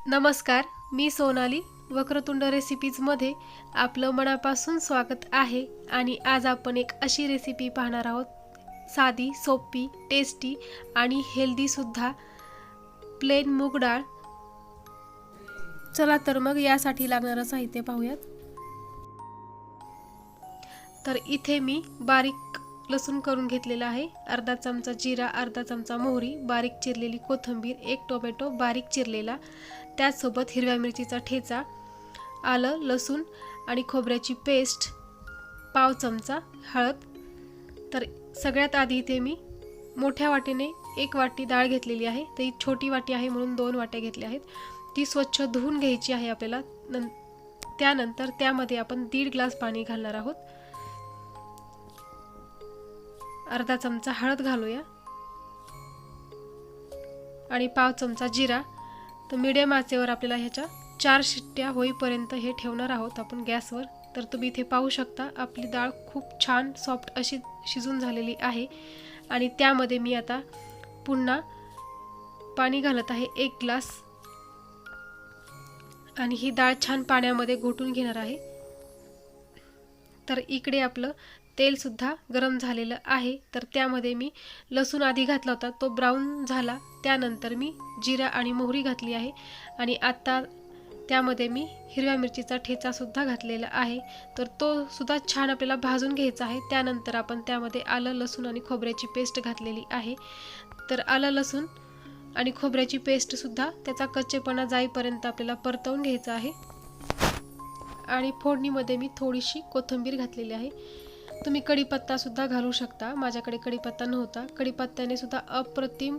नमस्कार, मी सोनाली वक्रतुंड रेसिपीजमध्ये आपलं मनापासून स्वागत आहे। आणि आज आपण एक अशी रेसिपी पाहणार आहोत, साधी, सोपी, टेस्टी आणि हेल्दी सुद्धा, प्लेन मूग डाळ। चला तर मग यासाठी लागणारं साहित्य पाहूयात। तर इथे मी बारीक लसूण करून घेतलेला आहे, अर्धा चमचा जिरा, अर्धा चमचा मोहरी, बारीक चिरलेली कोथिंबीर, एक टोमॅटो बारीक चिरलेला, त्याचसोबत हिरव्या मिरचीचा ठेचा, आलं, लसूण आणि खोबऱ्याची पेस्ट, पाव चमचा हळद। तर सगळ्यात आधी इथे मी मोठ्या वाटीने एक वाटी डाळ घेतलेली आहे, ती छोटी वाटी आहे म्हणून 2 वाट्या घेतल्या आहेत। ती स्वच्छ धुवून घ्यायची आहे आपल्याला। त्यानंतर त्यामध्ये आपण 1.5 ग्लास पाणी घालणार आहोत। अर्धा चमचा हळद घालूया आणि पाव चमचा जिरा। तर मीडियम आचेवर आपल्याला ह्याच्या 4 शिट्ट्या होईपर्यंत हे ठेवणार आहोत आपण गॅसवर। तर तुम्ही इथे पाहू शकता आपली डाळ खूप छान सॉफ्ट अशी शिजून झालेली आहे। आणि त्यामध्ये मी आता पुन्हा पाणी घालत आहे 1 ग्लास आणि ही डाळ छान पाण्यामध्ये घोटून घेणार आहे। तर इकडे आपलं तेल सुद्धा गरम झालेलं आहे। तर त्यामध्ये मी लसूण आधी घातला होता, तो ब्राऊन झाला, त्यानंतर मी जिरा आणि मोहरी घातली आहे आणि आता त्यामध्ये मी हिरव्या मिरचीचा ठेचा सुद्धा घातलेला आहे। तर तो सुद्धा छान आपल्याला भाजून घ्यायचा आहे। त्यानंतर आपण त्यामध्ये आलं, लसूण आणि खोबऱ्याची पेस्ट घातलेली आहे। तर आलं, लसूण आणि खोबऱ्याची पेस्ट सुद्धा त्याचा कच्चेपणा जाईपर्यंत आपल्याला परतवून घ्यायचा आहे। आणि फोडणीमध्ये मी थोडीशी कोथिंबीर घातलेली आहे। तुम्ही कढीपत्ता सुद्धा घालू शकता, माझ्याकडे कढीपत्ता नव्हता। कढीपत्त्याने सुद्धा अप्रतिम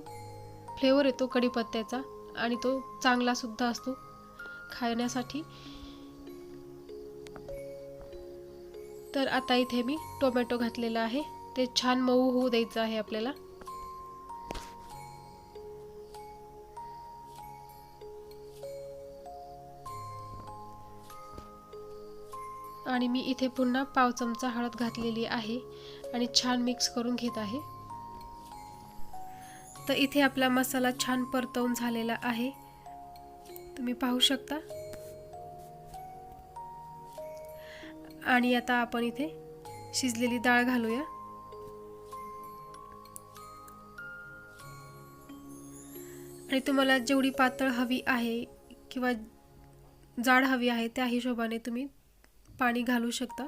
फ्लेवर येतो कढीपत्त्याचा आणि तो चांगला सुद्धा असतो खाण्यासाठी। तर आता इथे मी टोमॅटो घातलेला आहे, ते छान मऊ होऊ द्यायचं आहे आपल्याला। आणि मी इथे पुन्हा पाव चमचा हळद घातलेली आहे आणि छान मिक्स करून घेत आहे। तर इथे आपला मसाला छान परतवून झालेला आहे, तुम्ही पाहू शकता। आणि आता आपण इथे शिजलेली डाळ घालूया आणि तुम्हाला जेवढी पातळ हवी आहे किंवा जाड हवी आहे त्या हिशोबाने तुम्ही पाणी घालू शकता।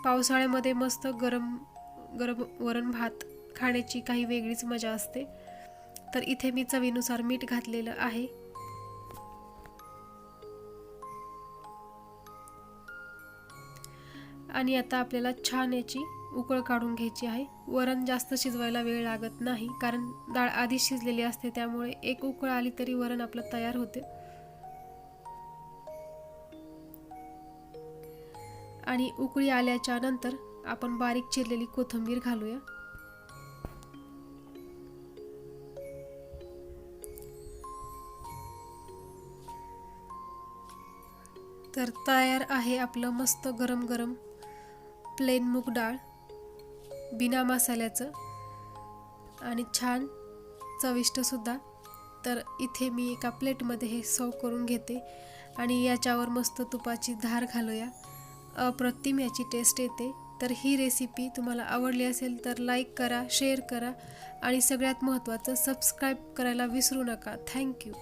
पावसाळ्यामध्ये मस्त गरम गरम वरण भात खाण्याची काही वेगळीच मजा असते। तर इथे मी चवीनुसार मीठ घातलेलं आहे। आणि आता आपल्याला छान याची उकळ काढून घ्यायची आहे। वरण जास्त शिजवायला वेळ लागत नाही, कारण डाळ आधी शिजलेली असते, त्यामुळे एक उकळ आली तरी वरण आपलं तयार होते। आणि उकळी आल्याच्या नंतर आपण बारीक चिरलेली कोथिंबीर घालूया। तर तयार आहे आपलं मस्त गरम गरम प्लेन मूग डाळ, बिना मसाल्याचं आणि छान चविष्ट सुद्धा। तर इथे मी एका प्लेटमध्ये हे सर्व करून घेते आणि याच्यावर मस्त तुपाची धार घालूया, अप्रतिम याची टेस्ट येते। तर ही रेसिपी तुम्हाला आवडली असेल तर लाईक करा, शेअर करा आणि सगळ्यात महत्त्वाचं सबस्क्राईब करायला विसरू नका। थँक्यू।